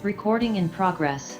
Recording in progress.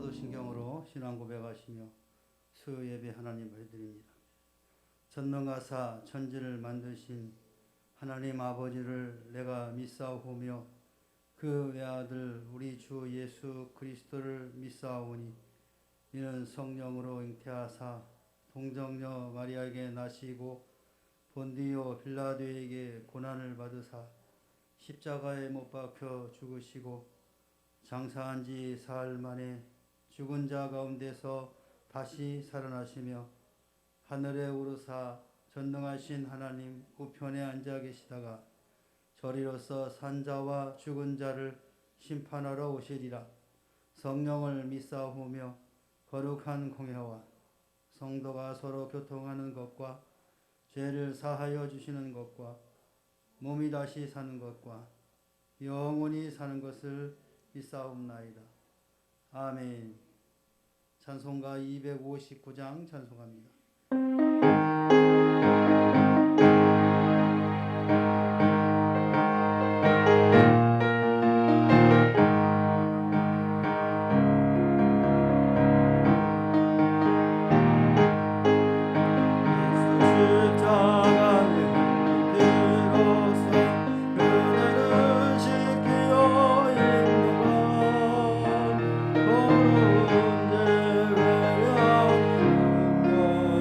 사도신경으로 신앙 고백하시며 수요 예배 하나님을 드립니다. 전능하사 천지를 만드신 하나님 아버지를 내가 믿사오며 그 외아들 우리 주 예수 그리스도를 믿사오니 이는 성령으로 잉태하사 동정녀 마리아에게 나시고 본디오 빌라도에게 고난을 받으사 십자가에 못 박혀 죽으시고 장사한 지 사흘 만에 죽은 자 가운데서 다시 살아나시며 하늘에 오르사 전능하신 하나님 우편에 앉아 계시다가 저리로서 산자와 죽은 자를 심판하러 오시리라. 성령을 믿사오며 거룩한 공회와 성도가 서로 교통하는 것과 죄를 사하여 주시는 것과 몸이 다시 사는 것과 영원히 사는 것을 믿사옵나이다. 아멘. 찬송가 259장 찬송합니다. 내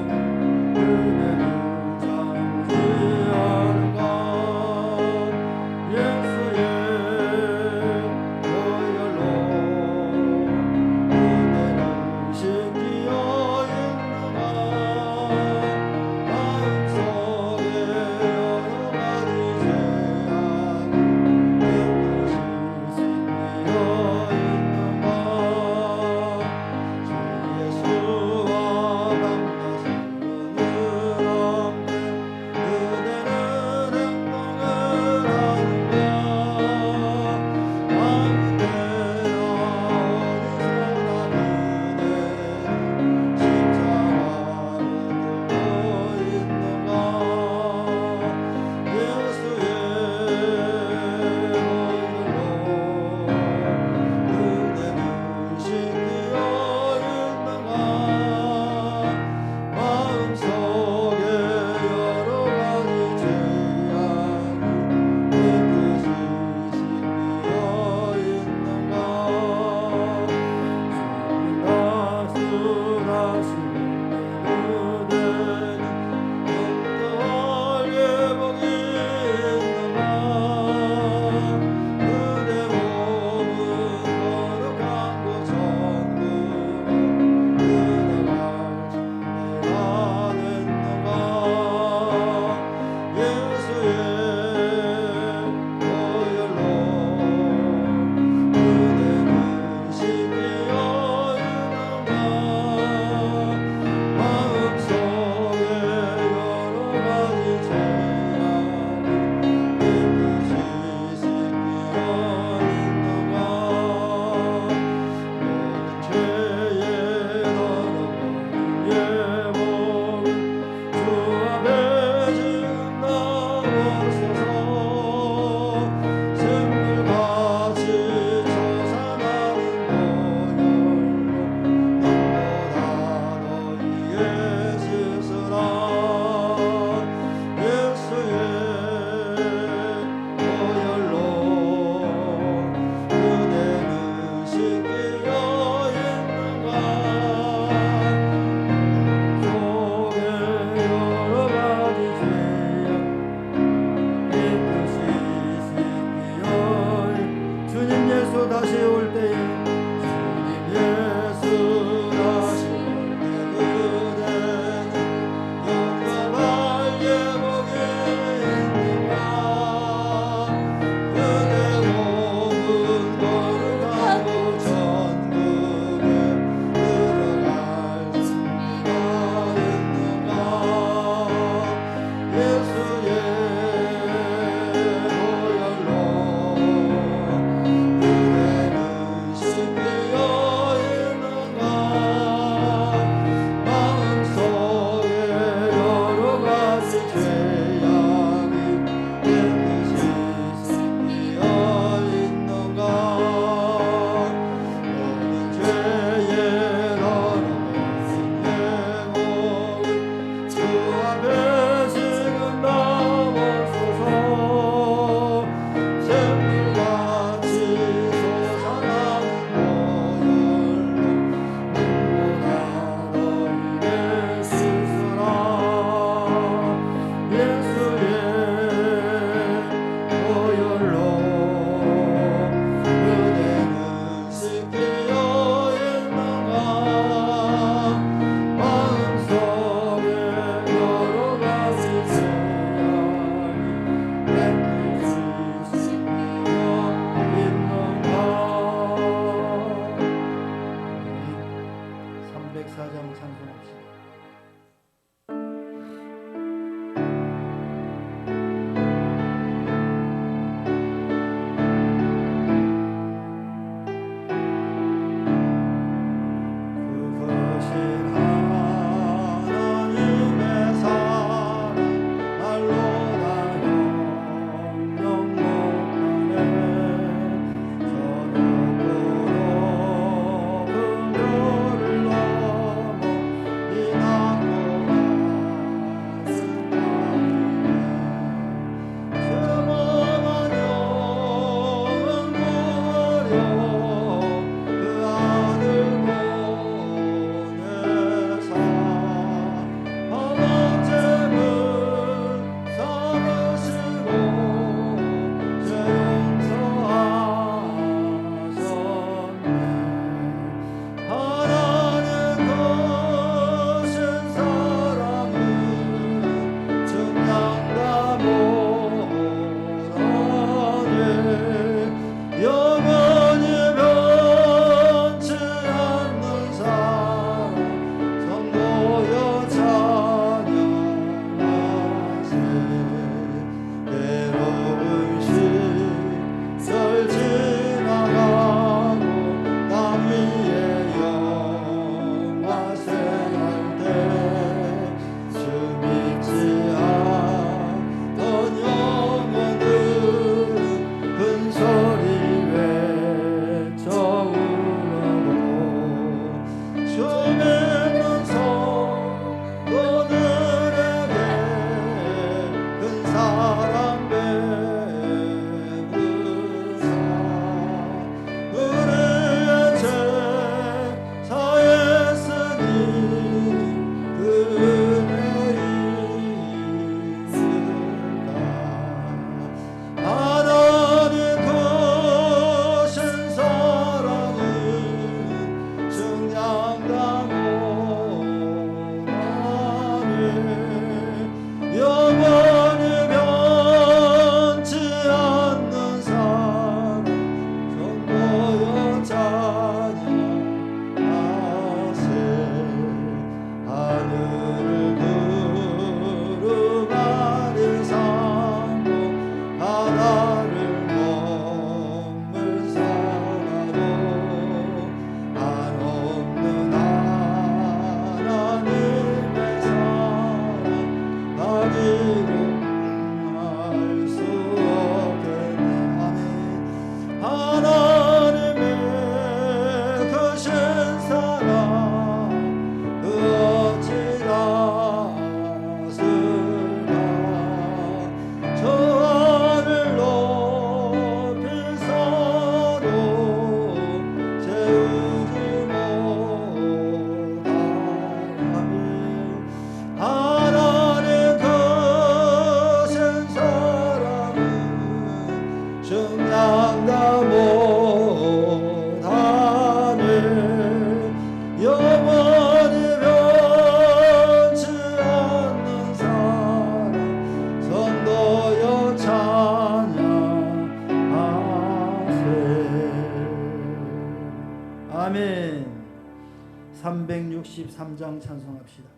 363장 찬송합시다.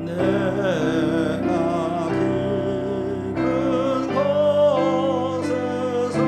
내가 깊은 곳에서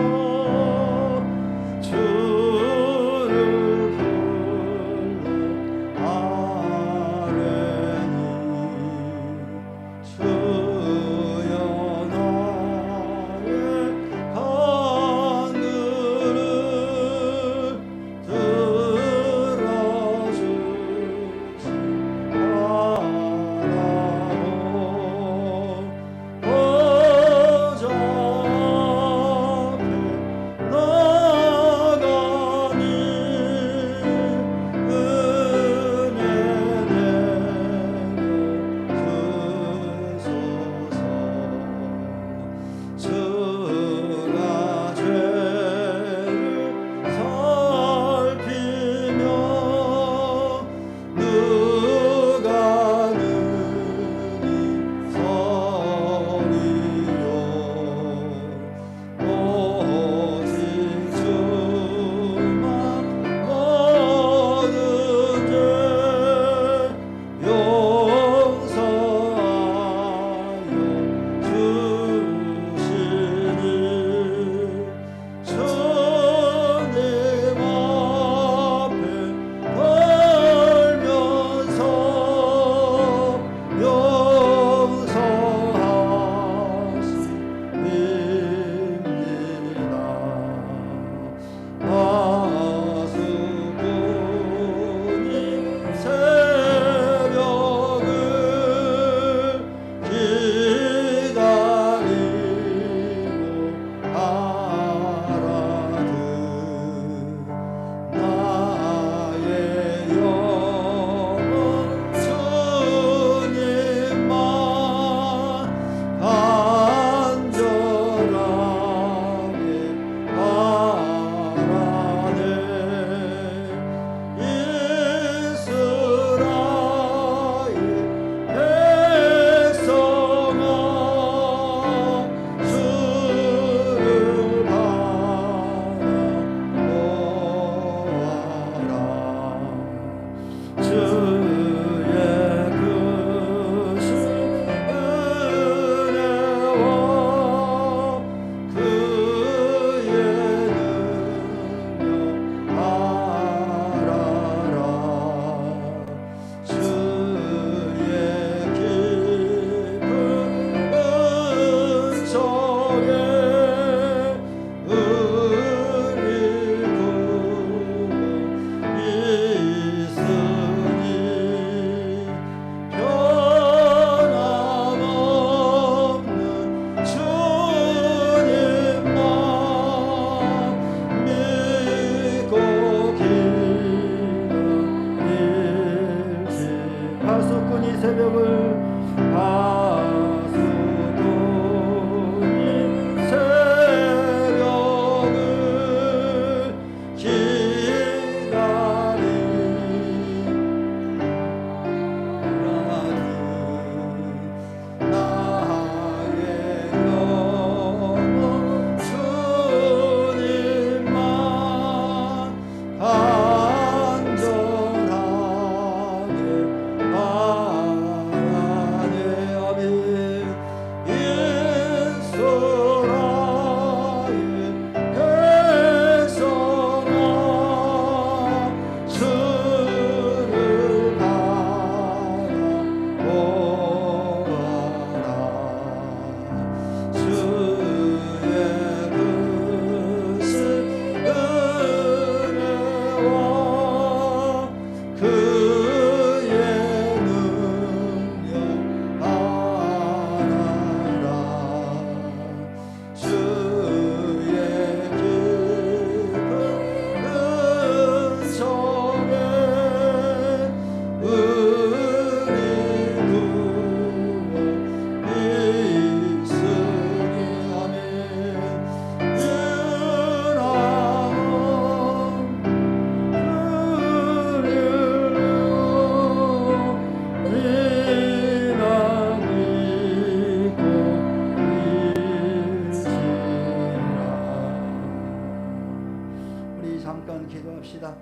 기도합니다.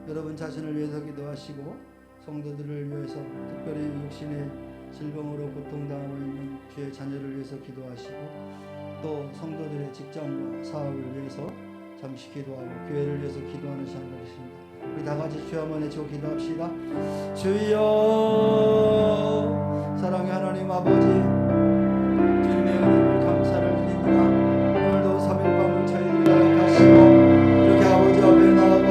여러분 자신을 위해서 기도하시고 성도들을 위해서 특별히 육신의 질병으로 고통당하고 있는 주의 자녀를 위해서 기도하시고 또 성도들의 직장과 사업을 위해서 잠시 기도하고 교회를 위해서 기도하는 시간이 있습니다. 우리 다 같이 주여 한번 외치고 기도합시다. 주여 사랑의 하나님 아버지 주님의 은혜를 감사를 드립니다. 오늘도 3일 밤을 저희를 허락하시고 이렇게 아버지 앞에 나아가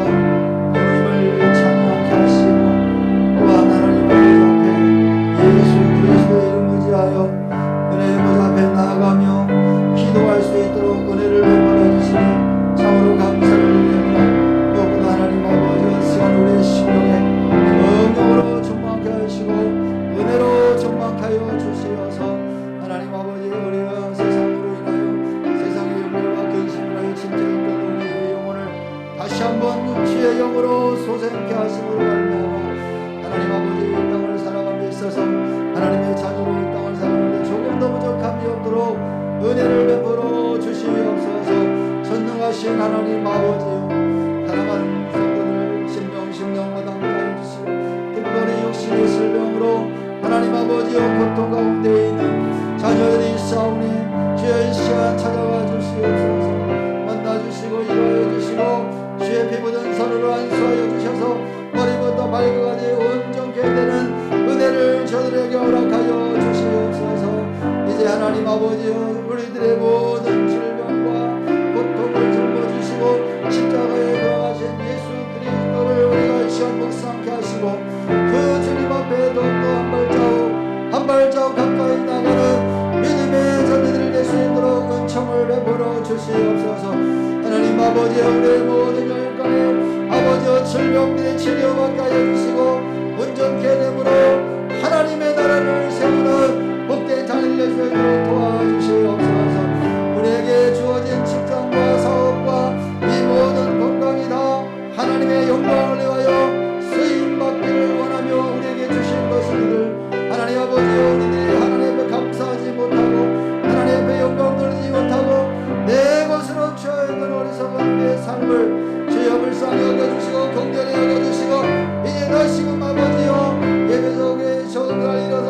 주님을 찬양하게 하시고 또한 하나님 아버지 앞에 예수 그리스도의 이름을 의지하여 은혜의 보좌 앞에 나아가며 기도할 수 있도록 은혜를 베풀어 주시니 참으로 감사를 드립니다. 무엇보다 하나님 아버지 시간 우리의 심령에 성령으로 충만케 하시고 은혜로 충만케 하여 주시어서 하나님 아버지 우리가 세상으로 인하여 세상의 영광과 근심을 하여 침체했던 우리의 영혼을 다시 한번 주의 영으로 소생케 하심으로 말미암아 하나님 아버지 이 땅을 살아감에 있어서 하나님의 자녀로 이 땅을 살아가는데 조금도 부족함이 없도록 은혜를 베풀어 주시옵소서. 전능하신 하나님 아버지요 사랑하는 성도들 심령마다 함께하여 주시고 특별히 육신의 질병으로 하나님 아버지요 고통 가운데 있는 자녀들이 있사오니 주의 시간 찾아와 주시옵소서. 만나주시고 이루어 주시고 주의 피 묻은 손으로 안수하여 주셔서 머리부터 발끝까지 온전케 되는 은혜를 저들에게 허락하여 주시옵소서. 이제 하나님 아버지요 우리들의 모든 질병과 고통을 짊어지시고 십자가에 돌아가신 예수 그리스도를 우리가 이 시간 묵상케 하시고 그 주님 앞에 더욱더 한 발자국 가까이 나가는 믿음의 자녀들이 될 수 있도록 은총을 베풀어 주시옵소서. 하나님 아버지 우리의 모든 열강에 아버지여 질병들의 치료받게 하여 주시고 온전케 되므로 하나님의 나라를 세우는 복된 자녀를 될 수 있도록 도와주시옵소서. 우리에게 주어진 직장과 사업과 이 모든 건강이 다 하나님의 영광을 위하여 쓰임받기를 원하며 우리에게 주신 것을 하나님 아버지여 우리들이 하나님 앞에 감사하지 못하고 하나님 앞에 영광 돌리지 못하고 내 것으로 취하였던 어리석은 우리의 삶을 주여 불쌍히 여겨주시고 긍휼히 여겨주시고 이제 다시금 아버지여 예배 속에 저들을 일어서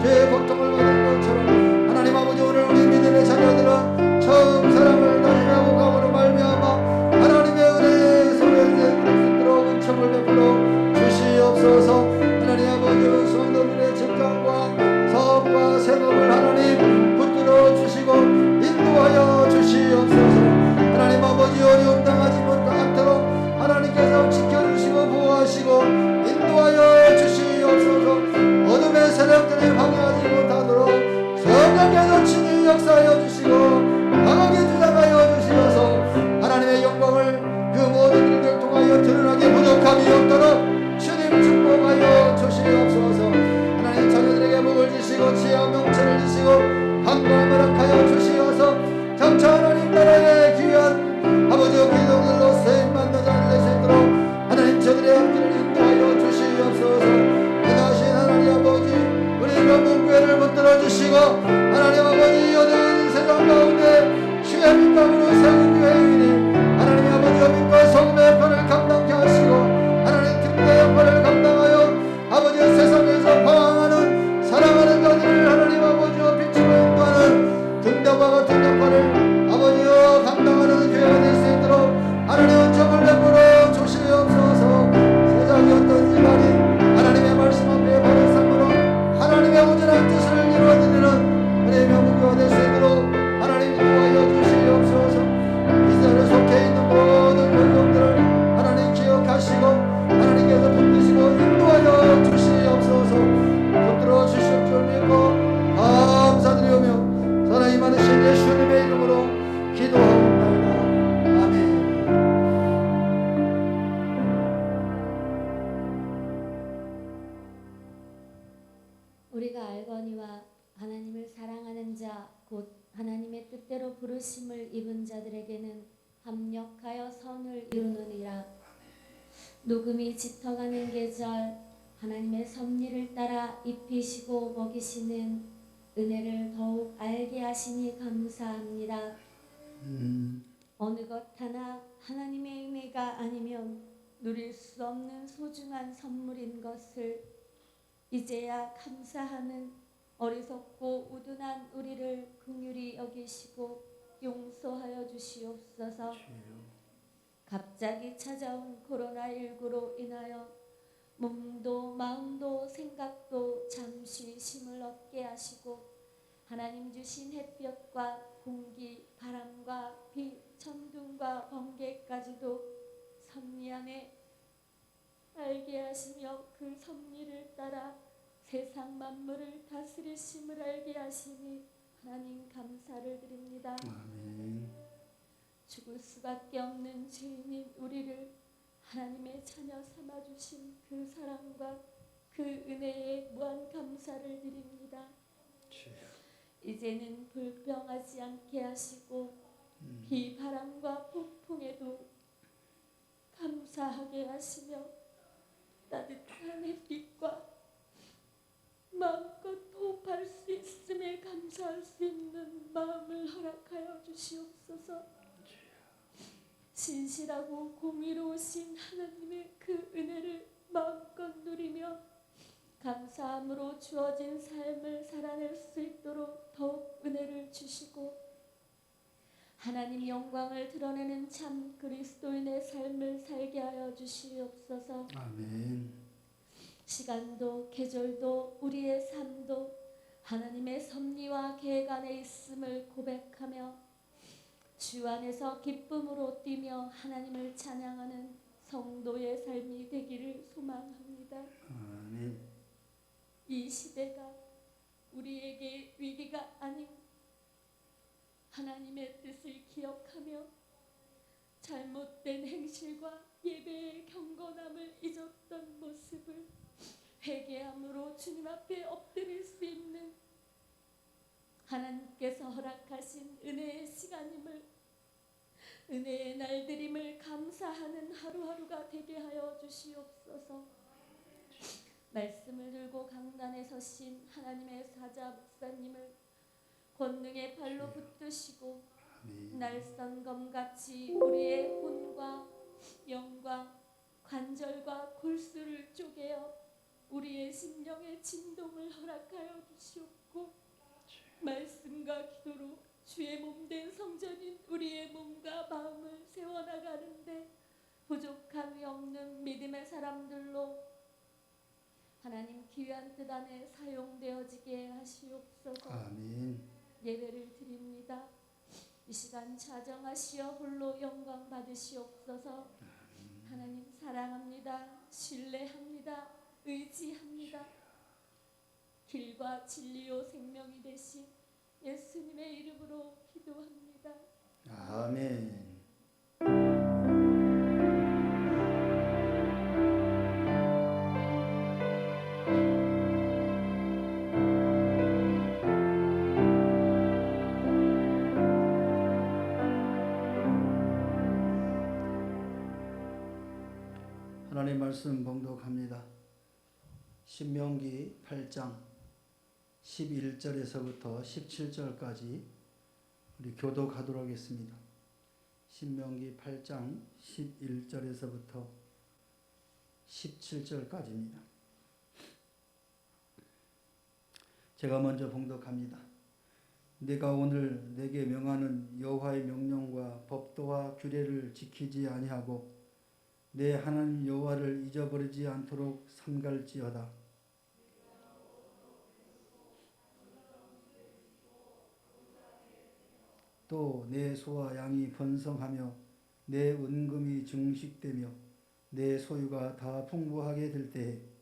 죄의 고통을 받은 것처럼 하나님 아버지 오늘 우리 믿음의 자녀들은 처음 사랑을 다시 회복함으로 말미암아 하나님의 은혜에 소외될 수 있도록 은총을 베풀어 주시옵소서. 하나님 아버지 성도들의 직장과 사업과 생업을 하나님 붙들어 주시고 인도하여 주시옵소서. 하나님 아버지 어려움 당하지 못하도록 하나님께서 지켜주시고 보호하시고 인도하여 주시옵소서. 어둠의 세력들을 방해하지 못하도록 성령께서 친히 역사하여 주시고 강하게 주장하여 주시어서 하나님의 영광을 그 모든 일들을 통하여 드러나게 부족함이 없도록 주님 축복하여 주시옵소서. 하나님 자녀들에게 복을 주시고 지혜와 명철을 주시고 강건함을 허락하여 주시어서 장차 하나님 나라의 귀한 아버지의 기도들로 세임받는 자를 낼 수 있도록 하나님 저들의 앞길을 인도하여 주시옵소서. 대다신 하나님 아버지 우리 명문교회를 붙들어 주시고 하나님 아버지 어두운 세상 가운데 주의 빛감으로 세운 교회이니 하나님 아버지 빛과 소금의 역할을 감당케 하시고 하나님 등대 역할을 감당하여 아버지 세상에서 방황하는 사랑하는 자들을 하나님 아버지와 빛으로 인도하는 등대와 같은 역할을 아버지와 감당하는 교회가 될 수 있도록 하나님 은총을 베풀어 주시옵소서. 세상이 어떤지 간에 하나님의 말씀 앞에 바른 삶으로 하나님의 온전한 뜻을 이루어드리는 하나님의 명문교가 될 수 있도록 하나님 도와여 주시옵소서. 이스라엘에 속해 있는 모든 권력들을 하나님 기억하시고 하나님께서 붙드시고 인도하여 주시옵소서. 붙들어 주실 줄 믿고 감사드리오며 사랑이 많으신 예수님의 이름으로 기도하옵나이다. 아멘. 우리가 알거니와 하나님을 사랑하는 자 곧 하나님의 뜻대로 부르심을 입은 자들에게는 합력하여 선을 이루느니라. 녹음이 짙어가는 계절 하나님의 섭리를 따라 입히시고 먹이시는 은혜를 더욱 알게 하시니 감사합니다. 어느 것 하나 하나님의 은혜가 아니면 누릴 수 없는 소중한 선물인 것을 이제야 감사하는 어리석고 우둔한 우리를 긍휼히 여기시고 용서하여 주시옵소서. 주여. 갑자기 찾아온 코로나19로 인하여 몸도 마음도 생각도 잠시 쉼을 얻게 하시고 하나님 주신 햇볕과 공기, 바람과 비, 천둥과 번개까지도 섭리 안에 알게 하시며 그 섭리를 따라 세상 만물을 다스리심을 알게 하시니 하나님 감사를 드립니다. 아멘. 죽을 수밖에 없는 죄인인 우리를 하나님의 자녀 삼아주신 그 사랑과 그 은혜에 무한 감사를 드립니다. 주여. 이제는 불평하지 않게 하시고 비, 바람과 폭풍에도 감사하게 하시며 따뜻한 햇빛과 마음껏 호흡할 수 있음에 감사할 수 있는 마음을 허락하여 주시옵소서. 신실하고 공의로우신 하나님의 그 은혜를 마음껏 누리며 감사함으로 주어진 삶을 살아낼 수 있도록 더욱 은혜를 주시고 하나님 영광을 드러내는 참 그리스도인의 삶을 살게 하여 주시옵소서. 아멘. 시간도 계절도 우리의 삶도 하나님의 섭리와 계획 안에 있음을 고백하며 주 안에서 기쁨으로 뛰며 하나님을 찬양하는 성도의 삶이 되기를 소망합니다. 아멘. 이 시대가 우리에게 위기가 아닌 하나님의 뜻을 기억하며 잘못된 행실과 예배의 경건함을 잊었던 모습을 회개함으로 주님 앞에 엎드릴 수 있는 하나님께서 허락하신 은혜의 시간임을, 은혜의 날들임을 감사하는 하루하루가 되게 하여 주시옵소서. 말씀을 들고 강단에 서신 하나님의 사자 목사님을 권능의 발로 붙드시고 날선검같이 우리의 혼과 영과 관절과 골수를 쪼개어 우리의 심령의 진동을 허락하여 주시옵고 말씀과 기도로 주의 몸된 성전인 우리의 몸과 마음을 세워나가는데 부족함이 없는 믿음의 사람들로 하나님 귀한 뜻 안에 사용되어지게 하시옵소서. 아멘. 예배를 드립니다. 이 시간 자정하시어 홀로 영광 받으시옵소서. 하나님 사랑합니다. 신뢰합니다. 의지합니다. 길과 진리요 생명이 되신 예수님의 이름으로 기도합니다. 아멘. 하나님 말씀 봉독합니다. 신명기 8장 11절에서부터 17절까지 우리 교독하도록 하겠습니다. 신명기 8장 11절에서부터 17절까지입니다. 제가 먼저 봉독합니다. 네가 오늘 내게 명하는 여호와의 명령과 법도와 규례를 지키지 아니하고 내 하나님 여호와를 잊어버리지 않도록 삼갈지어다. 또 내 소와 양이 번성하며 내 은금이 증식되며 내 소유가 다 풍부하게 될 때에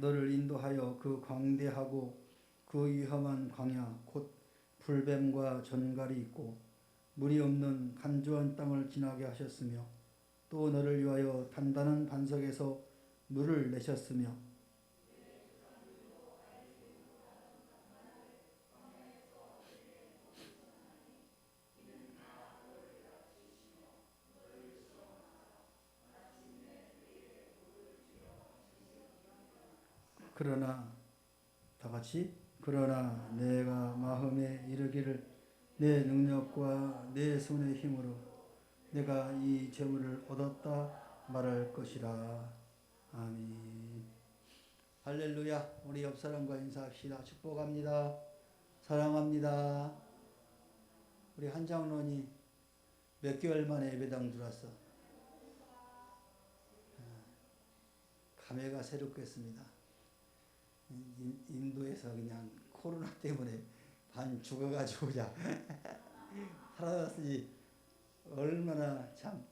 너를 인도하여 그 광대하고 그 위험한 광야 곧 불뱀과 전갈이 있고 물이 없는 간조한 땅을 지나게 하셨으며 또 너를 위하여 단단한 반석에서 물을 내셨으며 그러나 다 같이 그러나 내가 마음에 이르기를 내 능력과 내 손의 힘으로 내가 이 재물을 얻었다 말할 것이라. 아멘. 할렐루야. 우리 옆 사람과 인사합시다. 축복합니다. 사랑합니다. 우리 한 장로님 몇 개월 만에 예배당 들어왔어. 감회가 새롭겠습니다. 인도에서 그냥 코로나 때문에 반 죽어가지고 그냥 살아났으니 얼마나 참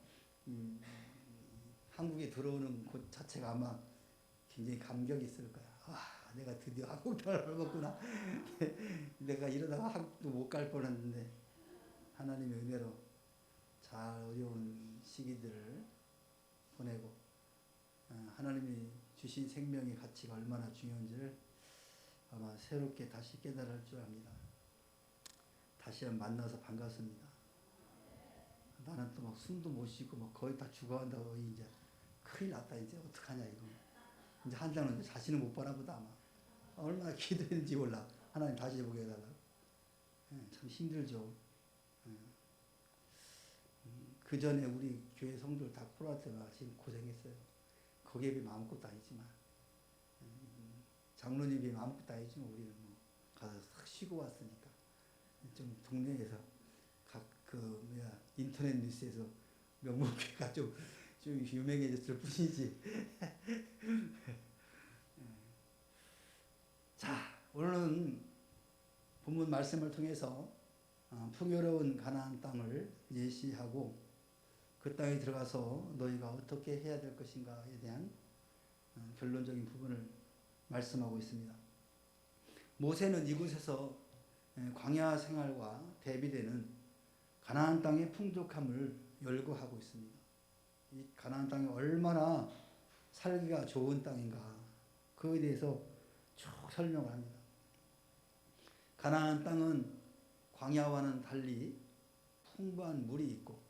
한국에 들어오는 곳 자체가 아마 굉장히 감격이 있을 거야. 와, 내가 드디어 한국 땅을 먹구나. 내가 이러다가 한국도 못 갈 뻔했는데 하나님의 은혜로 잘 어려운 시기들을 보내고 하나님이 주신 생명의 가치가 얼마나 중요한지를 아마 새롭게 다시 깨달을 줄 압니다. 다시 한번 만나서 반갑습니다. 나는 또 막 숨도 못 쉬고 막 거의 다 죽어간다고 이제 큰일 났다 이제 어떡하냐 이거. 이제 한 장은 자신을 못 보나 보다 아마. 얼마나 기도했는지 몰라. 하나님 다시 보게 해달라고. 참 힘들죠. 그 전에 우리 교회 성도들 다 코로나 때문에 지금 고생했어요. 거기에 비하면 아무것도 아니지만 장로님에 비하면 아무것도 아니지만 우리는 뭐 가서 싹 쉬고 왔으니까 좀 동네에서 각 인터넷 뉴스에서 명목회가 좀 유명해졌을 뿐이지. 자, 오늘은 본문 말씀을 통해서 풍요로운 가나안 땅을 예시하고 그 땅에 들어가서 너희가 어떻게 해야 될 것인가에 대한 결론적인 부분을 말씀하고 있습니다. 모세는 이곳에서 광야 생활과 대비되는 가나안 땅의 풍족함을 열거하고 있습니다. 이 가나안 땅이 얼마나 살기가 좋은 땅인가 그에 대해서 쭉 설명을 합니다. 가나안 땅은 광야와는 달리 풍부한 물이 있고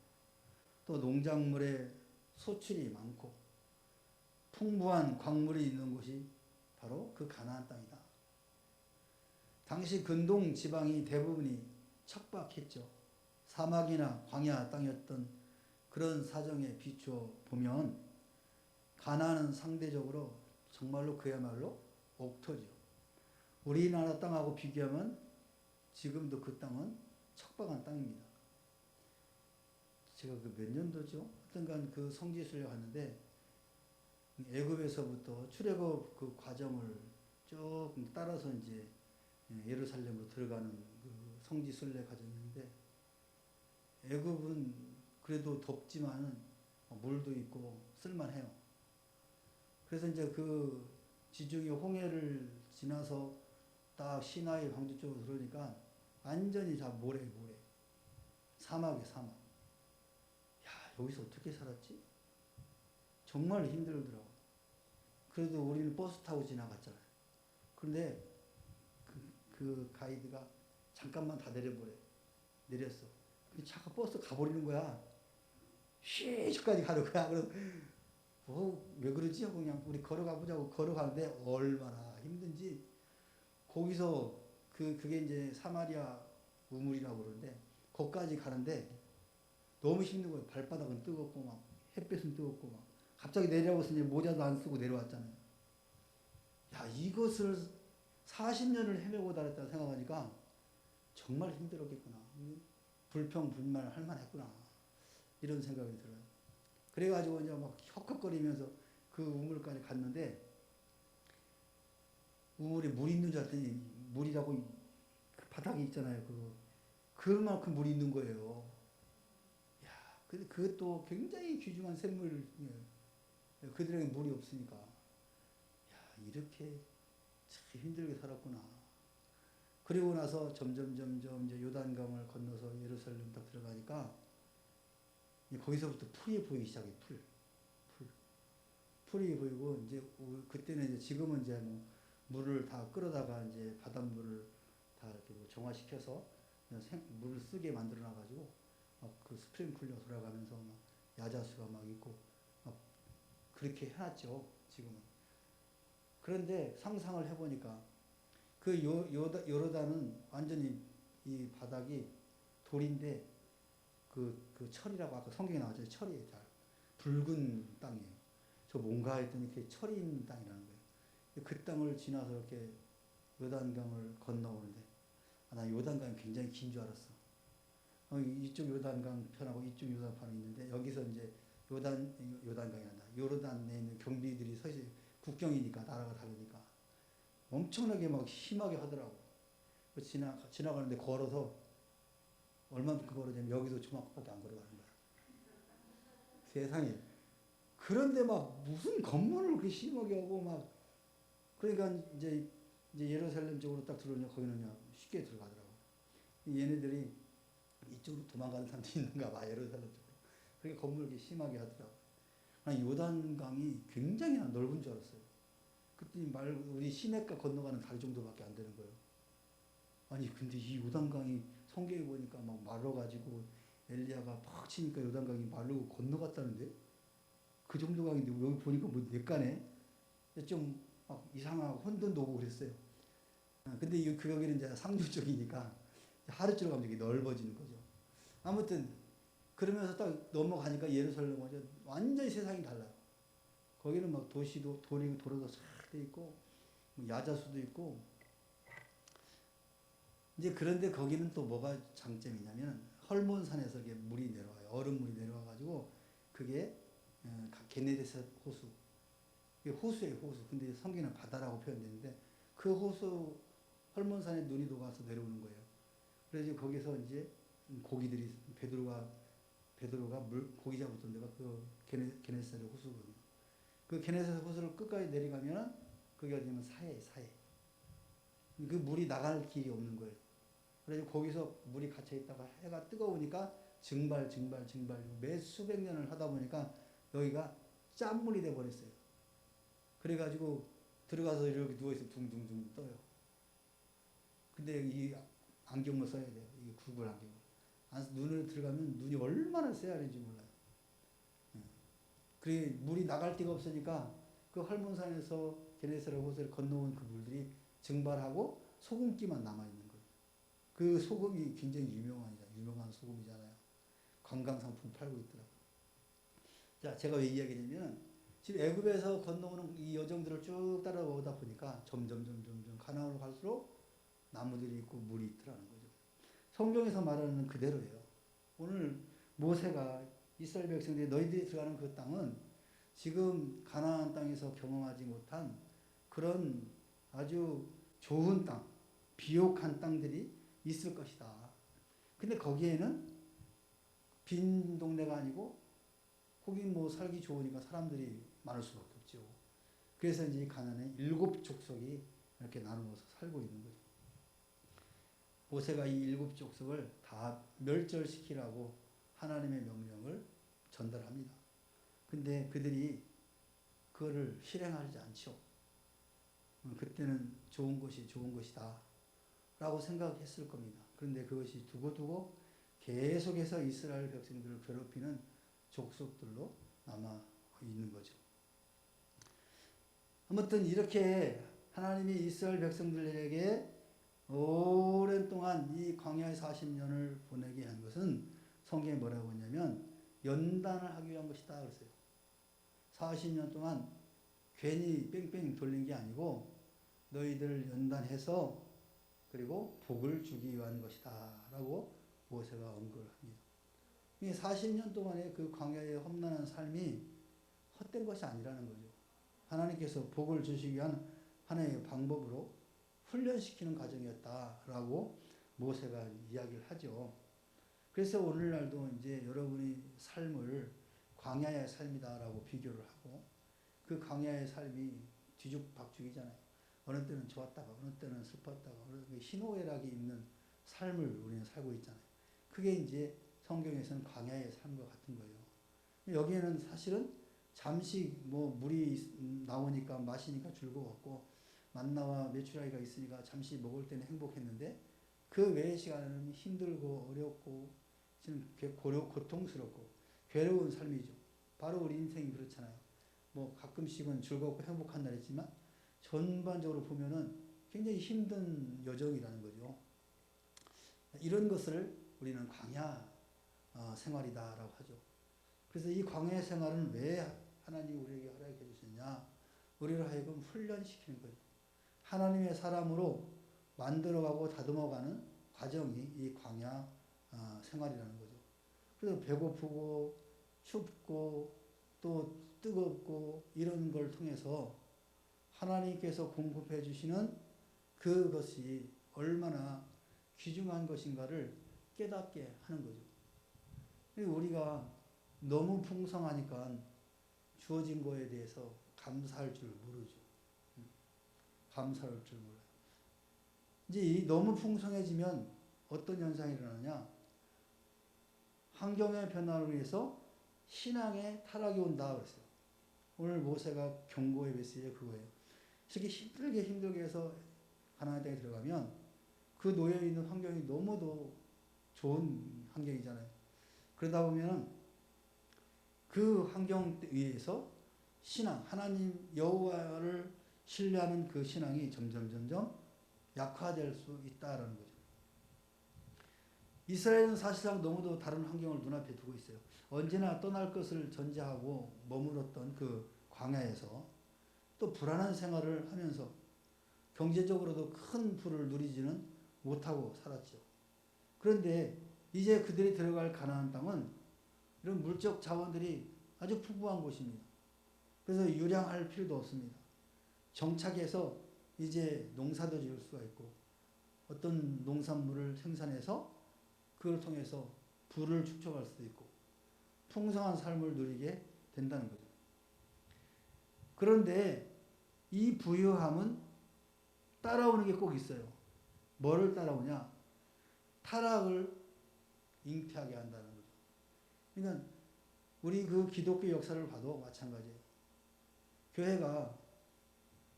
또 농작물에 소출이 많고 풍부한 광물이 있는 곳이 바로 그 가나안 땅이다. 당시 근동 지방이 대부분이 척박했죠. 사막이나 광야 땅이었던 그런 사정에 비추어 보면 가나안은 상대적으로 정말로 그야말로 옥토죠. 우리나라 땅하고 비교하면 지금도 그 땅은 척박한 땅입니다. 제가 그 몇 년도죠? 하여튼간 그 성지순례 갔는데 애굽에서부터 출애굽 그 과정을 조금 따라서 이제 예루살렘으로 들어가는 그 성지순례 과정인데 애굽은 그래도 덥지만 물도 있고 쓸만해요. 그래서 이제 그 지중해 홍해를 지나서 딱 시나이 광주 쪽으로 들어오니까 완전히 다 모래. 사막이에요, 사막. 야, 여기서 어떻게 살았지? 정말 힘들더라고. 그래도 우리는 버스 타고 지나갔잖아요. 그런데 그 가이드가 잠깐만 다 내렸어. 그 차가 버스 가버리는 거야. 저까지 가는 거야. 그래서 왜 그러지? 하고 그냥 우리 걸어가 보자고 걸어가는데 얼마나 힘든지 거기서 그게 이제 사마리아 우물이라고 그러는데 거기까지 가는데 너무 힘든 거예요. 발바닥은 뜨겁고 막 햇볕은 뜨겁고 막 갑자기 내려오고 이제 모자도 안 쓰고 내려왔잖아요. 야, 이것을 40년을 헤매고 다녔다 생각하니까 정말 힘들었겠구나. 불평불만 할 만했구나. 이런 생각이 들어요. 그래가지고 이제 막 헉헉거리면서 그 우물까지 갔는데 우물에 물 있는 줄 알았더니 물이라고 그 바닥이 있잖아요. 그만큼 물이 있는 거예요. 야, 근데 그것도 굉장히 귀중한 샘물. 그들에게 물이 없으니까. 야, 이렇게 참 힘들게 살았구나. 그리고 나서 점점 이제 요단강을 건너서 예루살렘 딱 들어가니까 거기서부터 풀이 보이기 시작해. 풀이 보이고 이제 그때는 이제 지금은 이제 뭐 물을 다 끌어다가 이제 바닷물을 다 이렇게 뭐 정화시켜서 물을 쓰게 만들어 놔가지고 막 그 스프링클러 돌아가면서 막 야자수가 막 있고 막 그렇게 해놨죠. 지금은. 그런데 상상을 해보니까 그 요르단은 완전히 이 바닥이 돌인데 그 철이라고 아까 성경에 나왔죠. 철이에요. 잘 붉은 땅이에요. 저 뭔가 했더니 그게 철인 땅이라는 거예요. 그 땅을 지나서 이렇게 요단강을 건너오는데 나 요단강이 굉장히 긴 줄 알았어. 이쪽 요단강 편하고 이쪽 요단편이 있는데 여기서 이제 요단강이란다. 요르단에 있는 경비들이 서 있어요. 국경이니까 나라가 다르니까 엄청나게 막 심하게 하더라고. 지나가는데 걸어서 얼마만큼 걸어냐면 여기서 저만큼밖에 안 걸어가는 거야. 세상에. 그런데 막 무슨 검문을 그렇게 심하게 하고 막 그러니까 이제 예루살렘 쪽으로 딱 들어오냐 거기는 쉽게 들어가더라고. 얘네들이 이쪽으로 도망가는 사람도 있는가 봐. 예루살렘 쪽으로. 그렇게 건물을 이렇게 심하게 하더라고. 요단강이 굉장히 넓은 줄 알았어요. 그때 우리 시내가 건너가는 다리 정도밖에 안 되는 거예요. 아니 근데 이 요단강이 성경에 보니까 막 말라가지고 엘리야가 팍 치니까 요단강이 마르고 건너갔다는데 그 정도 강인데 여기 보니까 뭐 내까네 좀 막 이상하고 혼돈도 오고 그랬어요. 근데 여기는 이제 상류 쪽이니까 하루쯤 가면 되게 넓어지는 거죠. 아무튼 그러면서 딱 넘어가니까 예루살렘 완전히 세상이 달라요. 거기는 막 도시도 도로도 싹 돼 있고 야자수도 있고 이제 그런데 거기는 또 뭐가 장점이냐면 헐몬산에서 이게 물이 내려와요. 얼음물이 내려와가지고 그게 게네사렛 호수. 이게 호수예요, 호수. 근데 성경은 바다라고 표현되는데 그 호수 헐몬산에 눈이 녹아서 내려오는 거예요. 그래서 거기서 이제 고기들이 베드로가 고기 잡았던 데가 그 게네사렛 호수거든요. 그 게네사렛 호수를 끝까지 내려가면 그게 어디냐면 사해. 그 물이 나갈 길이 없는 거예요. 그래서 거기서 물이 갇혀 있다가 해가 뜨거우니까 증발 매 수백 년을 하다 보니까 여기가 짠물이 돼 버렸어요. 그래가지고 들어가서 이렇게 누워있으면 둥둥둥 떠요. 근데 이 안경을 써야 돼요. 이 구글 안경을. 눈을 들어가면 눈이 얼마나 세야 하는지 몰라요. 그래 물이 나갈 데가 없으니까 그 헐몬산에서 게네사렛 호수를 건너온 그 물들이 증발하고 소금기만 남아있는 거예요. 그 소금이 굉장히 유명한 소금이잖아요. 관광상품 팔고 있더라고요. 자, 제가 왜 이야기냐면 지금 애굽에서 건너오는 이 여정들을 쭉 따라오다 보니까 점점 가나안으로 갈수록 나무들이 있고 물이 있더라는 거죠. 성경에서 말하는 그대로예요. 오늘 모세가 이스라엘 백성들이 너희들이 들어가는 그 땅은 지금 가나안 땅에서 경험하지 못한 그런 아주 좋은 땅, 비옥한 땅들이 있을 것이다. 근데 거기에는 빈 동네가 아니고 거긴 뭐 살기 좋으니까 사람들이 많을 수밖에 없죠. 그래서 이제 가나안에 7 족속이 이렇게 나누어서 살고 있는 거죠. 모세가 이 7 족속을 다 멸절시키라고 하나님의 명령을 전달합니다. 근데 그들이 그거를 실행하지 않죠. 그때는 좋은 것이다 라고 생각했을 겁니다. 그런데 그것이 두고두고 계속해서 이스라엘 백성들을 괴롭히는 족속들로 남아 있는 거죠. 아무튼 이렇게 하나님이 이스라엘 백성들에게 오랜 동안 이 광야의 40년을 보내게 한 것은 성경에 뭐라고 했냐면 연단을 하기 위한 것이다 그랬어요. 40년 동안 괜히 뺑뺑 돌린 게 아니고 너희들을 연단해서 그리고 복을 주기 위한 것이다 라고 모세가 언급을 합니다. 이 40년 동안의 그 광야의 험난한 삶이 헛된 것이 아니라는 거죠. 하나님께서 복을 주시기 위한 하나의 방법으로 훈련시키는 과정이었다라고 모세가 이야기를 하죠. 그래서 오늘날도 이제 여러분의 삶을 광야의 삶이다라고 비교를 하고 그 광야의 삶이 뒤죽박죽이잖아요. 어느 때는 좋았다가 어느 때는 슬펐다가 어느 때는 희노애락이 있는 삶을 우리는 살고 있잖아요. 그게 이제 성경에서는 광야의 삶과 같은 거예요. 여기에는 사실은 잠시 뭐 물이 나오니까 마시니까 즐거웠고 만나와 메추라기가 있으니까 잠시 먹을 때는 행복했는데 그 외의 시간에는 힘들고 어렵고 고통스럽고 괴로운 삶이죠. 바로 우리 인생이 그렇잖아요. 뭐 가끔씩은 즐겁고 행복한 날이 있지만 전반적으로 보면은 굉장히 힘든 여정이라는 거죠. 이런 것을 우리는 광야 생활이다라고 하죠. 그래서 이 광야 생활은 왜 하나님이 우리에게 허락해 주셨냐? 우리를 하여금 훈련시키는 거예요. 하나님의 사람으로 만들어가고 다듬어가는 과정이 이 광야 생활이라는 거죠. 그래서 배고프고 춥고 또 뜨겁고 이런 걸 통해서 하나님께서 공급해 주시는 그것이 얼마나 귀중한 것인가를 깨닫게 하는 거죠. 우리가 너무 풍성하니까 주어진 거에 대해서 감사할 줄 모르죠. 감사할 줄 몰라요. 이제 너무 풍성해지면 어떤 현상이 일어나냐? 환경의 변화로 인해서 신앙의 타락이 온다 그랬어요. 오늘 모세가 경고의 메시지가 그거예요. 이렇게 힘들게 해서 가나안 땅에 들어가면 그 놓여 있는 환경이 너무도 좋은 환경이잖아요. 그러다 보면 그 환경 위에서 신앙, 하나님 여호와를 신뢰하는 그 신앙이 점점 약화될 수 있다라는 거죠. 이스라엘은 사실상 너무도 다른 환경을 눈앞에 두고 있어요. 언제나 떠날 것을 전제하고 머물렀던 그 광야에서 또 불안한 생활을 하면서 경제적으로도 큰 부를 누리지는 못하고 살았죠. 그런데 이제 그들이 들어갈 가나안 땅은 이런 물적 자원들이 아주 풍부한 곳입니다. 그래서 유량할 필요도 없습니다. 정착해서 이제 농사도 지을 수가 있고 어떤 농산물을 생산해서 그걸 통해서 부를 축적할 수도 있고 풍성한 삶을 누리게 된다는 거죠. 그런데 이 부유함은 따라오는 게 꼭 있어요. 뭐를 따라오냐? 타락을 잉태하게 한다는 거죠. 그러니까 우리 그 기독교 역사를 봐도 마찬가지예요. 교회가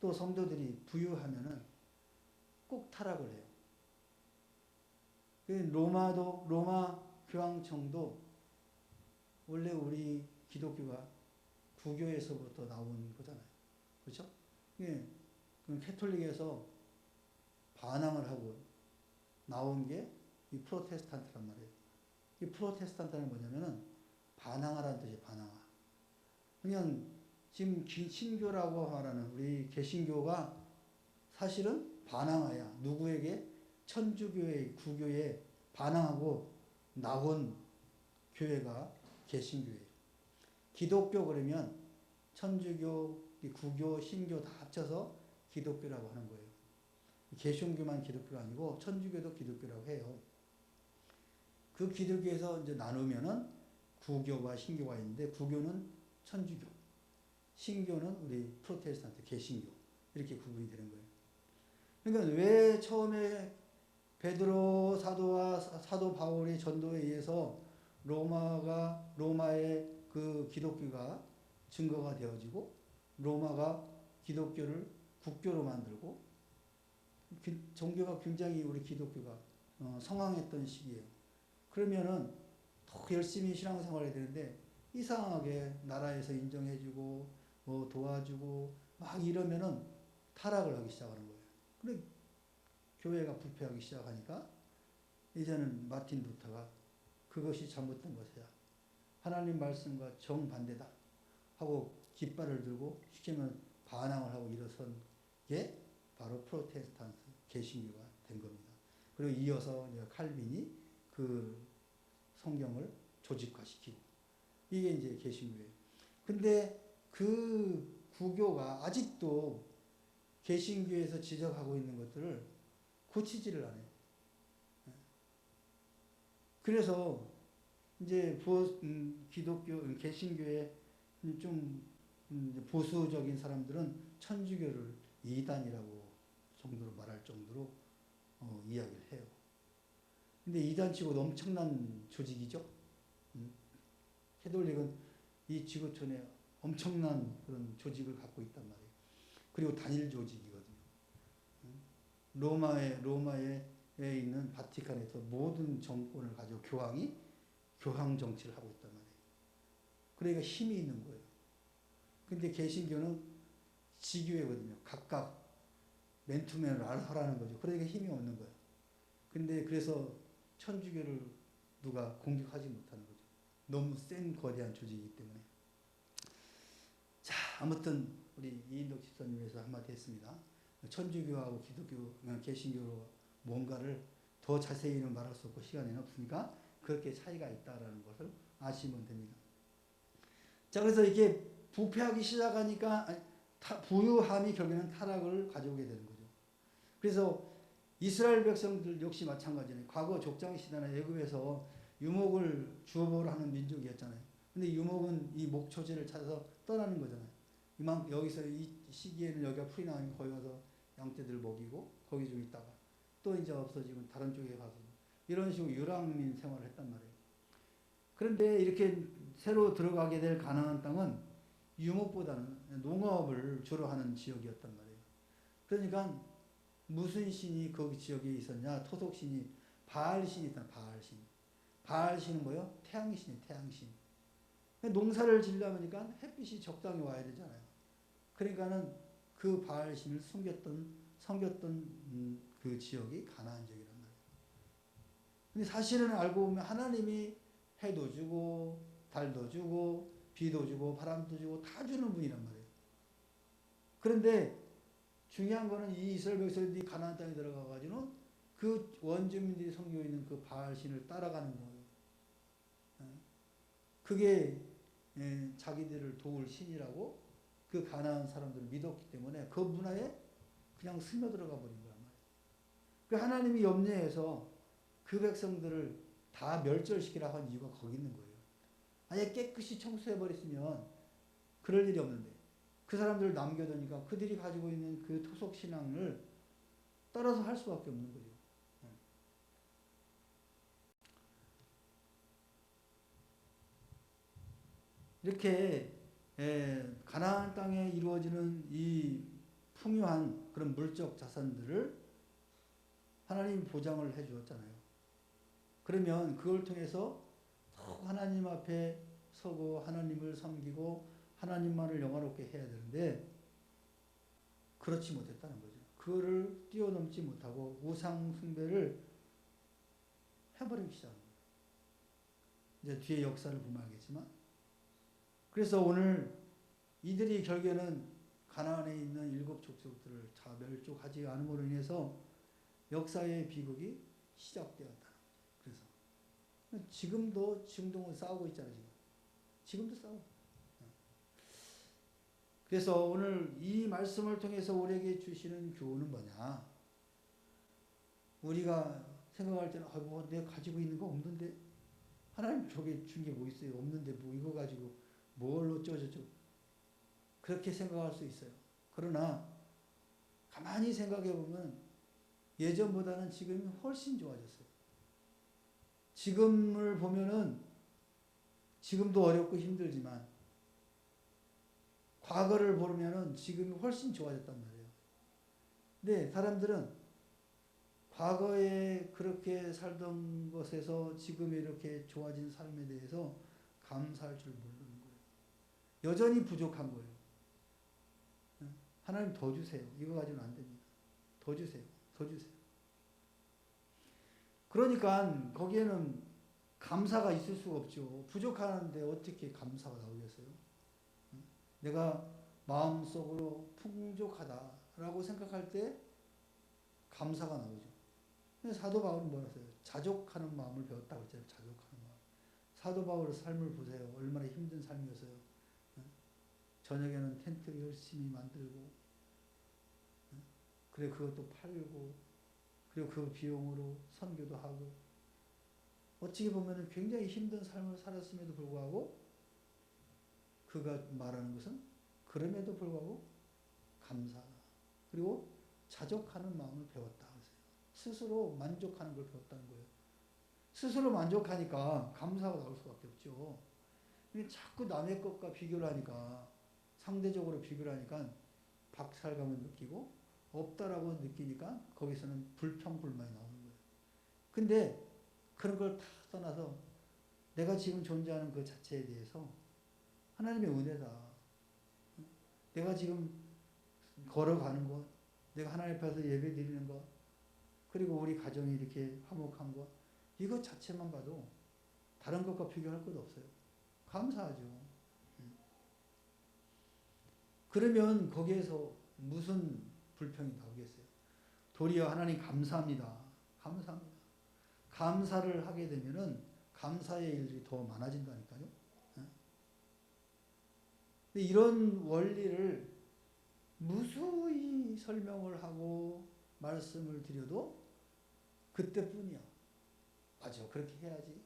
또 성도들이 부유하면은 꼭 타락을 해요. 로마 교황청도 원래 우리 기독교가 구교에서부터 나온 거잖아요. 그렇죠? 예. 캐톨릭에서 반항을 하고 나온 게 이 프로테스탄트란 말이에요. 이 프로테스탄트는 뭐냐면은 반항하라는 뜻이에요. 반항하. 그냥 지금 신교라고 말하는 우리 개신교가 사실은 반항하야 누구에게 천주교의 구교에 반항하고 나온 교회가 개신교예요. 기독교 그러면 천주교, 구교, 신교 다 합쳐서 기독교라고 하는 거예요. 개신교만 기독교가 아니고 천주교도 기독교라고 해요. 그 기독교에서 이제 나누면은 구교와 신교가 있는데 구교는 천주교, 신교는 우리 프로테스탄트 개신교 이렇게 구분이 되는 거예요. 그러니까 왜 처음에 베드로 사도와 사도 바울의 전도에 의해서 로마의 그 기독교가 증거가 되어지고 로마가 기독교를 국교로 만들고 종교가 굉장히 우리 기독교가 성황했던 시기예요. 그러면은 더 열심히 신앙생활을 해야 되는데 이상하게 나라에서 인정해주고 뭐 도와주고 막 이러면은 타락을 하기 시작하는 거예요. 그래 교회가 부패하기 시작하니까 이제는 마틴 루터가 그것이 잘못된 것이야. 하나님 말씀과 정반대다 하고 깃발을 들고 쉽게 말하면 반항을 하고 일어선 게 바로 프로테스탄트 개신교가 된 겁니다. 그리고 이어서 이제 칼빈이 그 성경을 조직화시키고 이게 이제 개신교예요. 근데 그 구교가 아직도 개신교에서 지적하고 있는 것들을 고치지를 않아요. 그래서 이제 기독교 개신교의 좀 보수적인 사람들은 천주교를 이단이라고 정도로 말할 정도로 이야기를 해요. 근데 이단치고도 엄청난 조직이죠. 캐톨릭은 이 지구촌에 엄청난 그런 조직을 갖고 있단 말이에요. 그리고 단일 조직이거든요. 로마에 있는 바티칸에서 모든 정권을 가지고 교황이 교황 정치를 하고 있단 말이에요. 그러니까 힘이 있는 거예요. 근데 개신교는 지교회거든요. 각각 맨투맨을 알아서 하라는 거죠. 그러니까 힘이 없는 거예요. 근데 그래서 천주교를 누가 공격하지 못하는 거죠. 너무 센 거대한 조직이기 때문에. 자, 아무튼 우리 이인덕 집사님에서 한마디 했습니다. 천주교하고 기독교, 개신교로 뭔가를 더 자세히는 말할 수 없고 시간이 없으니까 그렇게 차이가 있다라는 것을 아시면 됩니다. 자, 그래서 이게 부패하기 시작하니까 부유함이 결국에는 타락을 가져오게 되는 거죠. 그래서 이스라엘 백성들 역시 마찬가지네. 과거 족장 시대나 애굽에서 유목을 주업으로 하는 민족이었잖아요. 근데 유목은 이 목초지를 찾아서 떠나는 거잖아요. 여기서 이 시기에는 여기가 풀이 나니까 거기 가서 양떼들 먹이고 거기 좀 있다가 또 이제 없어지면 다른 쪽에 가서 이런 식으로 유랑민 생활을 했단 말이에요. 그런데 이렇게 새로 들어가게 될 가나안 땅은 유목보다는 농업을 주로 하는 지역이었단 말이에요. 그러니까 무슨 신이 거기 지역에 있었냐? 토속신이 바알신이 있다. 바알신. 바알신은 뭐예요? 태양신이에요. 태양신. 농사를 지려니까 햇빛이 적당히 와야 되잖아요. 그러니까는 그 바알신을 섬겼던 그 지역이 가나안 지역이란 말이에요. 근데 사실은 알고 보면 하나님이 해도 주고 달도 주고 비도 주고 바람도 주고 다 주는 분이란 말이에요. 그런데 중요한 거는 이 이스라엘 백성들이 가나안 땅에 들어가 가지고는 그 원주민들이 섬기고 있는 그 바알신을 따라가는 거예요. 그게 자기들을 도울 신이라고 그 가나안 사람들을 믿었기 때문에 그 문화에 그냥 스며들어가 버린 거란 말이에요. 그 하나님이 염려해서 그 백성들을 다 멸절시키라고 한 이유가 거기 있는 거예요. 아예 깨끗이 청소해버렸으면 그럴 일이 없는데 그 사람들을 남겨두니까 그들이 가지고 있는 그 토속 신앙을 따라서 할 수밖에 없는 거죠. 이렇게 가나안 땅에 이루어지는 이 풍요한 그런 물적 자산들을 하나님이 보장을 해 주었잖아요. 그러면 그걸 통해서 하나님 앞에 서고 하나님을 섬기고 하나님만을 영화롭게 해야 되는데 그렇지 못했다는 거죠. 그거를 뛰어넘지 못하고 우상 숭배를 해버리기 시작합니다. 이제 뒤에 역사를 보면 알겠지만 그래서 오늘 이들이 결국에는 가나안에 있는 7 족속들을 다 멸족하지 않음으로 인해서 역사의 비극이 시작되었다. 그래서 지금도 싸우고 있잖아요. 지금도 싸우고. 그래서 오늘 이 말씀을 통해서 우리에게 주시는 교훈은 뭐냐? 우리가 생각할 때는 뭐 내가 가지고 있는 거 없는데 하나님 저게 준 게 뭐 있어요? 없는데 뭐 이거 가지고 뭘 어쩌고저쩌고 그렇게 생각할 수 있어요. 그러나 가만히 생각해 보면 예전보다는 지금이 훨씬 좋아졌어요. 지금을 보면은 지금도 어렵고 힘들지만 과거를 보면은 지금이 훨씬 좋아졌단 말이에요. 근데 사람들은 과거에 그렇게 살던 것에서 지금 이렇게 좋아진 삶에 대해서 감사할 줄 모르는 거예요. 여전히 부족한 거예요. 하나님 더 주세요. 이거 가지고는 안 됩니다. 더 주세요. 더 주세요. 그러니까 거기에는 감사가 있을 수가 없죠. 부족하는데 어떻게 감사가 나오겠어요? 내가 마음속으로 풍족하다라고 생각할 때 감사가 나오죠. 근데 사도 바울은 뭐였어요? 자족하는 마음을 배웠다고 했잖아요. 자족하는 마음. 사도 바울의 삶을 보세요. 얼마나 힘든 삶이었어요. 저녁에는 텐트 열심히 만들고 그리고 그것도 팔고 그리고 그 비용으로 선교도 하고 어찌 보면 굉장히 힘든 삶을 살았음에도 불구하고 그가 말하는 것은 그럼에도 불구하고 감사 그리고 자족하는 마음을 배웠다. 스스로 만족하는 걸 배웠다는 거예요. 스스로 만족하니까 감사가 나올 수밖에 없죠. 자꾸 남의 것과 비교를 하니까 상대적으로 비교를 하니까 박살감을 느끼고 없다라고 느끼니까 거기서는 불평불만이 나오는 거예요. 근데 그런 걸 다 떠나서 내가 지금 존재하는 그 자체에 대해서 하나님의 은혜다. 내가 지금 걸어가는 것, 내가 하나님 앞에서 예배 드리는 것, 그리고 우리 가정이 이렇게 화목한 것, 이것 자체만 봐도 다른 것과 비교할 것 없어요. 감사하죠. 그러면 거기에서 무슨 불평이 나오겠어요? 도리어 하나님 감사합니다. 감사합니다. 감사를 하게 되면은 감사의 일들이 더 많아진다니까요. 근데 이런 원리를 무수히 설명을 하고 말씀을 드려도 그때뿐이야. 맞아, 그렇게 해야지.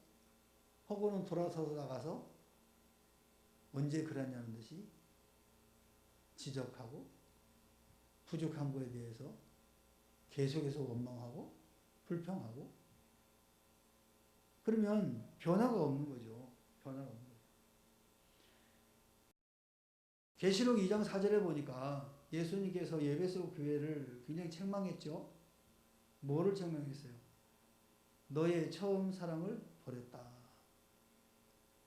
하고는 돌아서서 나가서 언제 그랬냐는 듯이 지적하고 부족한 거에 대해서 계속해서 원망하고 불평하고, 그러면 변화가 없는 거죠. 변화가 없는 거죠. 계시록 2장 4절에 보니까 예수님께서 예배소 교회를 굉장히 책망했죠. 뭐를 책망했어요? 너의 처음 사랑을 버렸다.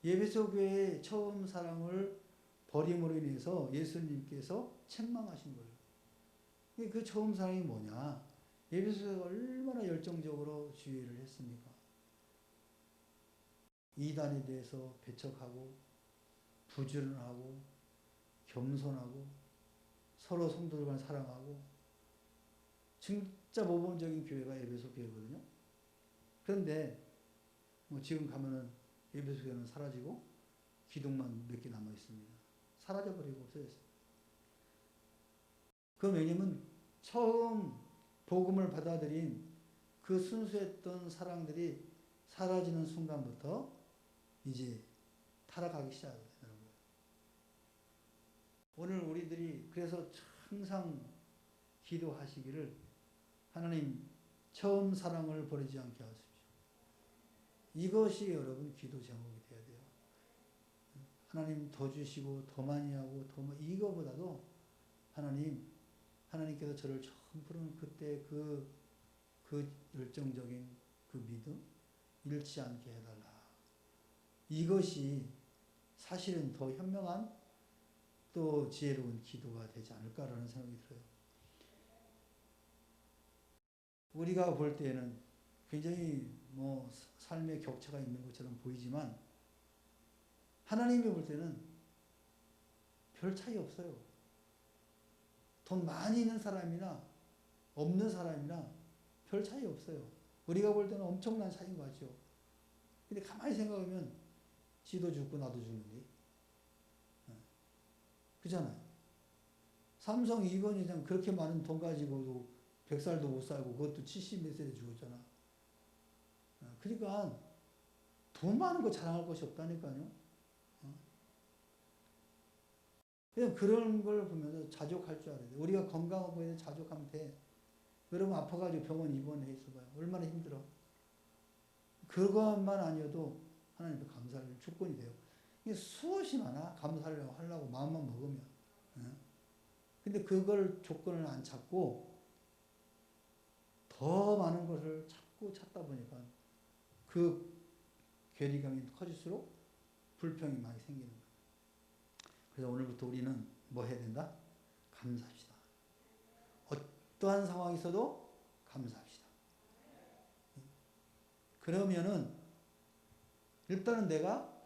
예배소 교회의 처음 사랑을 버림으로 인해서 예수님께서 책망하신 거예요. 그 처음 사랑이 뭐냐? 예배소가 얼마나 열정적으로 주의를 했습니까? 이단에 대해서 배척하고 부지런하고 겸손하고 서로 성도들만 사랑하고, 진짜 모범적인 교회가 에베소 교회거든요. 그런데 뭐 지금 가면은 에베소 교회는 사라지고 기둥만 몇 개 남아 있습니다. 사라져버리고 없어졌어요. 그 왜냐면 처음 복음을 받아들인 그 순수했던 사랑들이 사라지는 순간부터 이제 타락하기 시작하는 거예요. 오늘 우리들이 그래서 항상 기도하시기를, 하나님 처음 사랑을 버리지 않게 하십시오. 이것이 여러분 기도 제목이 돼야 돼요. 하나님 더 주시고 더 많이 하고 이거보다도 하나님께서 저를 처음 부르는 그때 그 열정적인 그 믿음 잃지 않게 해달라. 이것이 사실은 더 현명한 또 지혜로운 기도가 되지 않을까라는 생각이 들어요. 우리가 볼 때에는 굉장히 뭐 삶의 격차가 있는 것처럼 보이지만 하나님이 볼 때는 별 차이 없어요. 돈 많이 있는 사람이나 없는 사람이나 별 차이 없어요. 우리가 볼 때는 엄청난 차이인 것 같죠. 근데 가만히 생각하면 지도 죽고 나도 죽는데, 그잖아요. 삼성 이건희 회장 그렇게 많은 돈 가지고도 100살도 못 살고 그것도 70몇 세에 죽었잖아. 그러니까 돈 많은 거 자랑할 것이 없다니까요. 그냥 그런 걸 보면서 자족할 줄 알아야 돼. 우리가 건강한 거에 자족하면 돼. 여러분 아파가지고 병원 입원해 있어봐요. 얼마나 힘들어. 그것만 아니어도 하나님께 감사할 조건이 돼요. 이게 수없이 많아. 감사를 하려고 마음만 먹으면. 근데 그걸 조건을 안 찾고 더 많은 것을 찾다 보니까 그 괴리감이 커질수록 불평이 많이 생기는 거예요. 그래서 오늘부터 우리는 뭐 해야 된다? 감사합시다. 어떠한 상황이 있어도 감사합시다. 그러면은 일단은 내가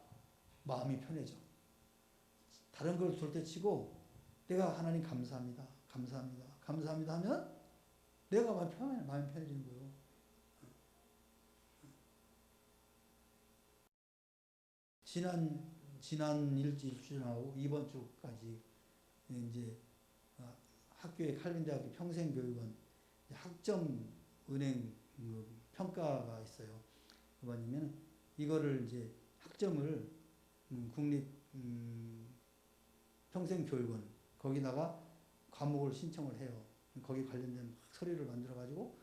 마음이 편해져. 다른 걸 둘째치고 내가 하나님 감사합니다. 감사합니다. 감사합니다 하면 내가 마음이 편해지는 거예요. 지난 일주일하고 이번 주까지 이제 학교의 칼빈대학교 평생교육원 학점 은행 평가가 있어요. 뭐냐면 이거를 이제 학점을 국립 평생교육원 거기다가 과목을 신청을 해요. 거기 관련된 서류를 만들어 가지고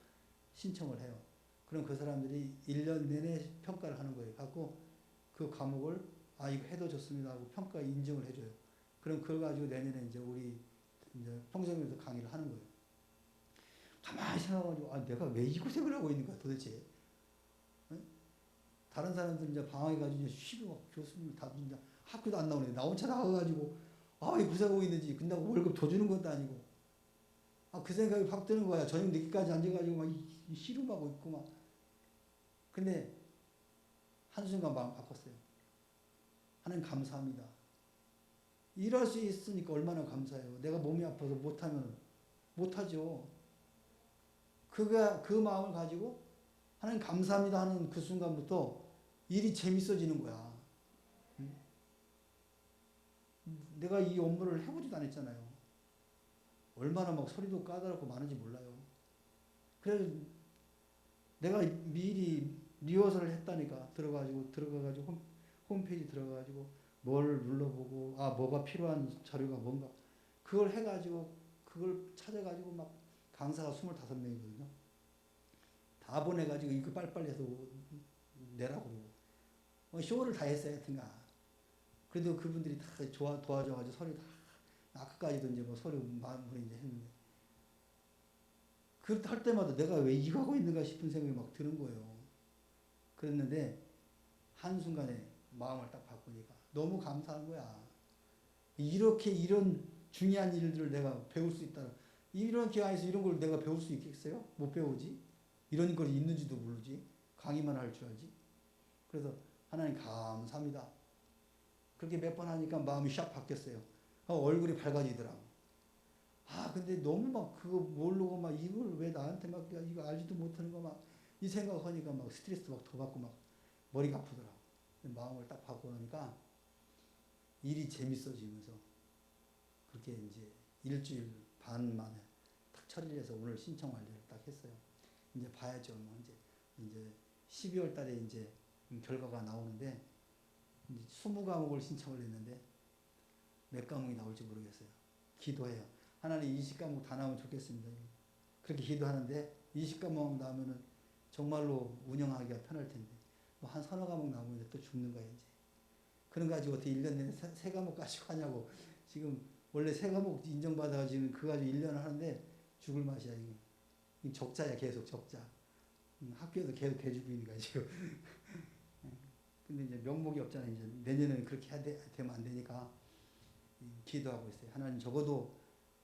신청을 해요. 그럼 그 사람들이 1년 내내 평가를 하는 거예요. 갖고 그 과목을 이거 해도 좋습니다 하고 평가 인증을 해줘요. 그럼 그걸 가지고 내년에 이제 우리 이제 평생교육에서 강의를 하는 거예요. 가만히 생각해가지고 내가 왜 이 고생을 하고 있는 거야 도대체. 다른 사람들은 이제 방학해가지고 이제 쉬고 교수님 다 이제 학교도 안 나오네. 나 혼자 나가가지고 이 고생하고 있는지. 근데 월급 더 주는 것도 아니고 그 생각이 확 드는 거야. 저녁 늦게까지 앉아가지고 막 씨름하고 있고 막. 근데 한순간 마음 바꿨어요. 하나님 감사합니다. 일할 수 있으니까 얼마나 감사해요. 내가 몸이 아파서 못하면 못하죠. 그 마음을 가지고 하나님 감사합니다 하는 그 순간부터 일이 재밌어지는 거야. 내가 이 업무를 해보지도 않았잖아요. 얼마나 막 소리도 까다롭고 많은지 몰라요. 그래서 내가 미리 리허설을 했다니까. 들어가가지고 홈페이지 들어가가지고 뭘 눌러보고 뭐가 필요한 자료가 뭔가 그걸 해가지고 그걸 찾아가지고 막 강사가 25명이거든요. 다 보내가지고 이거 빨리빨리 해서 내라고 그러고 쇼를 다 했어요. 하여튼가. 그래도 그분들이 다 도와줘가지고 소리 다 아까까지도 이제 뭐 소리 마무리 이제 했는데 그렇다 할 때마다 내가 왜 이거 하고 있는가 싶은 생각이 막 드는 거예요. 그랬는데 한순간에 마음을 딱 바꾸니까 너무 감사한 거야. 이런 중요한 일들을 내가 배울 수 있다. 이런 기회에서 이런 걸 내가 배울 수 있겠어요? 못 배우지. 이런 걸 있는지도 모르지. 강의만 할 줄 알지. 그래서 하나님 감사합니다. 그렇게 몇 번 하니까 마음이 샥 바뀌었어요. 얼굴이 밝아지더라고. 근데 너무 막 그거 모르고 막 이걸 왜 나한테 막 이거 알지도 못하는 거 막 이 생각하니까 막 스트레스 막 더 받고 막 머리가 아프더라고. 마음을 딱 바꿔놓으니까 일이 재밌어지면서 그렇게 이제 일주일 반 만에 탁 처리를 해서 오늘 신청 완료를 딱 했어요. 이제 봐야죠. 뭐 이제 12월 달에 이제 결과가 나오는데 이제 20과목을 신청을 했는데 몇 과목이 나올지 모르겠어요. 기도해요. 하나님 20과목 다 나오면 좋겠습니다. 그렇게 기도하는데 20과목 나오면은 정말로 운영하기가 편할 텐데 뭐 한 서너 과목 나오면 또 죽는 거예요. 이제. 그런 거 가지고 어떻게 1년 내내 세 과목 가지고 하냐고. 지금 원래 세 과목 인정받아가지고 지금 그거 가지고 1년을 하는데 죽을 맛이야. 이게 적자야. 계속 적자. 학교에서 계속 대주고 있는 거야 지금. 근데 이제 명목이 없잖아요. 이제 내년에는 그렇게 되면 안 되니까 기도하고 있어요. 하나님 적어도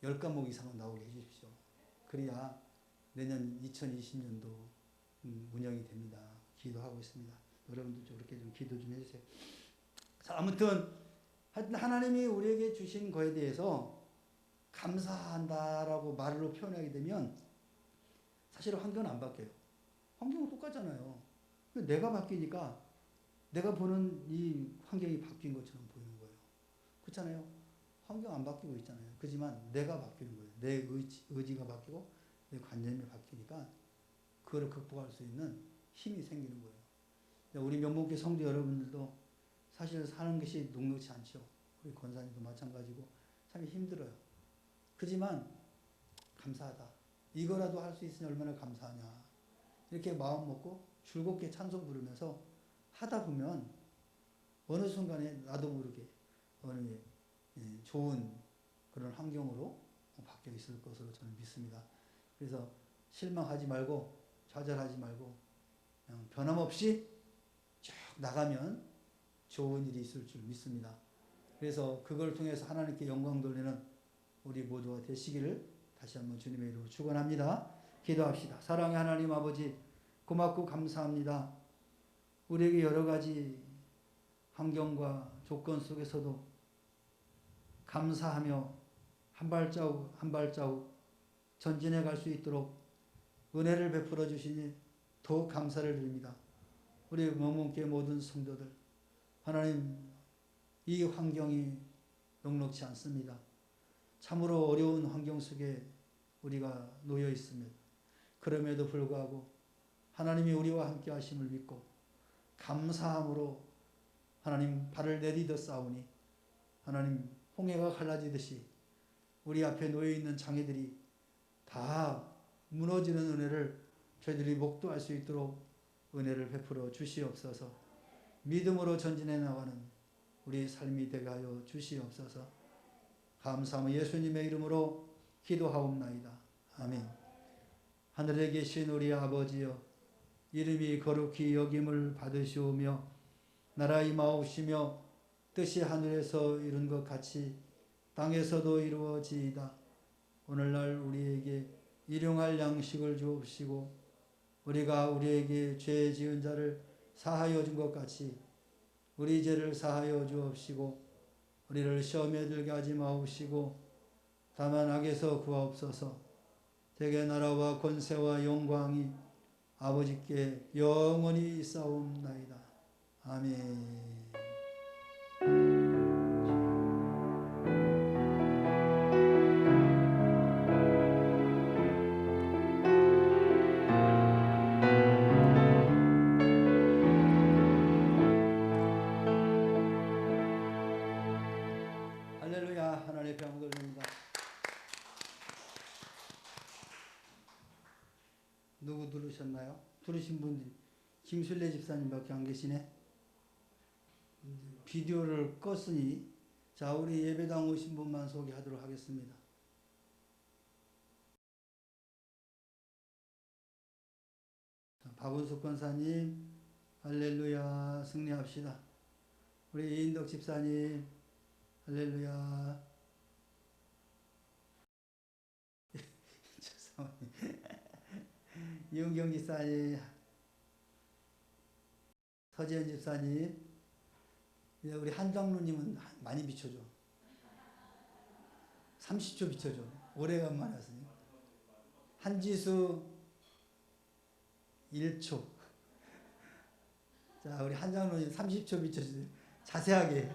10과목 이상은 나오게 해주십시오. 그래야 내년 2020년도 운영이 됩니다. 기도하고 있습니다. 여러분도 그렇게 좀 기도 좀 해주세요. 자, 아무튼 하나님이 우리에게 주신 거에 대해서 감사한다라고 말로 표현하게 되면 사실 환경은 안 바뀌어요. 환경은 똑같잖아요. 내가 바뀌니까 내가 보는 이 환경이 바뀐 것처럼 보이는 거예요. 그렇잖아요. 환경 안 바뀌고 있잖아요. 그렇지만 내가 바뀌는 거예요. 내 의지가 바뀌고 내 관념이 바뀌니까 그거를 극복할 수 있는 힘이 생기는 거예요. 우리 명목교 성도 여러분들도 사실 사는 것이 녹록지 않죠. 우리 권사님도 마찬가지고 참 힘들어요. 그렇지만 감사하다. 이거라도 할 수 있으니 얼마나 감사하냐. 이렇게 마음 먹고 즐겁게 찬송 부르면서 하다 보면 어느 순간에 나도 모르게 어느 좋은 그런 환경으로 바뀌어 있을 것으로 저는 믿습니다. 그래서 실망하지 말고 좌절하지 말고 그냥 변함없이 쭉 나가면 좋은 일이 있을 줄 믿습니다. 그래서 그걸 통해서 하나님께 영광 돌리는 우리 모두가 되시기를 다시 한번 주님의 이름으로 축원합니다. 기도합시다. 사랑의 하나님 아버지 고맙고 감사합니다. 우리에게 여러 가지 환경과 조건 속에서도 감사하며 한 발자국 한 발자국 전진해 갈 수 있도록 은혜를 베풀어 주시니 더욱 감사를 드립니다. 우리 명목교회 모든 성도들 하나님 이 환경이 녹록지 않습니다. 참으로 어려운 환경 속에 우리가 놓여 있으며 그럼에도 불구하고 하나님이 우리와 함께 하심을 믿고 감사함으로 하나님 발을 내디뎌 싸우니 하나님 홍해가 갈라지듯이 우리 앞에 놓여 있는 장애들이 다 무너지는 은혜를 저희들이 목도할 수 있도록 은혜를 베풀어 주시옵소서. 믿음으로 전진해 나가는 우리 삶이 되게 하여 주시옵소서. 감사하며 예수님의 이름으로 기도하옵나이다. 아멘. 하늘에 계신 우리 아버지여 이름이 거룩히 여김을 받으시오며 나라 임하옵시며 뜻이 하늘에서 이룬 것 같이 땅에서도 이루어지이다. 오늘날 우리에게 일용할 양식을 주옵시고 우리가 우리에게 죄 지은 자를 사하여 준 것 같이 우리 죄를 사하여 주옵시고 우리를 시험에 들게 하지 마옵시고 다만 악에서 구하옵소서. 대개 나라와 권세와 영광이 아버지께 영원히 있사옵나이다. 아멘. 할렐루야. 하나님의 평 돌립니다. 누구 들으셨나요? 들으신 분들이 김순례 집사님밖에 안 계시네. 비디오를 껐으니 자, 우리 예배당 오신 분만 소개하도록 하겠습니다. 자, 박은숙 권사님 할렐루야 승리합시다. 우리 이인덕 집사님 할렐루야. 이은경 집사님, 서지현 집사님, 우리 한장로님은 많이 비춰줘. 30초 비춰줘. 오래간만에 왔으니. 한지수 1초. 자, 우리 한장로님 30초 비춰주세요. 자세하게.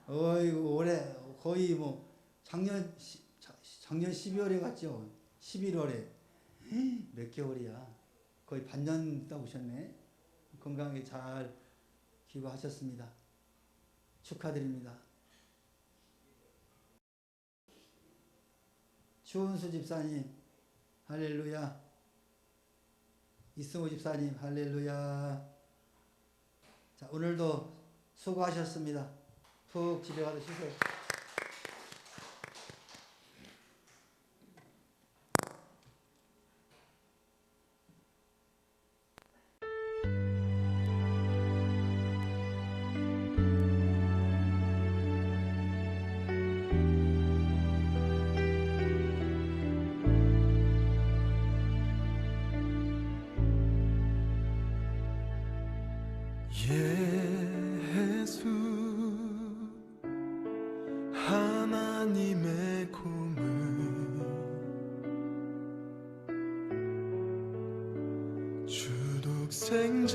어이구, 올해 거의 뭐 작년 12월에 갔죠. 11월에. 몇 개월이야. 거의 반년 있다 오셨네. 건강하게 잘 귀가하셨습니다. 축하드립니다. 추은수 집사님 할렐루야. 이승호 집사님 할렐루야. 자, 오늘도 수고하셨습니다. 푹 집에 가서 쉬세요. 예수 하나님의 꿈을 주독생자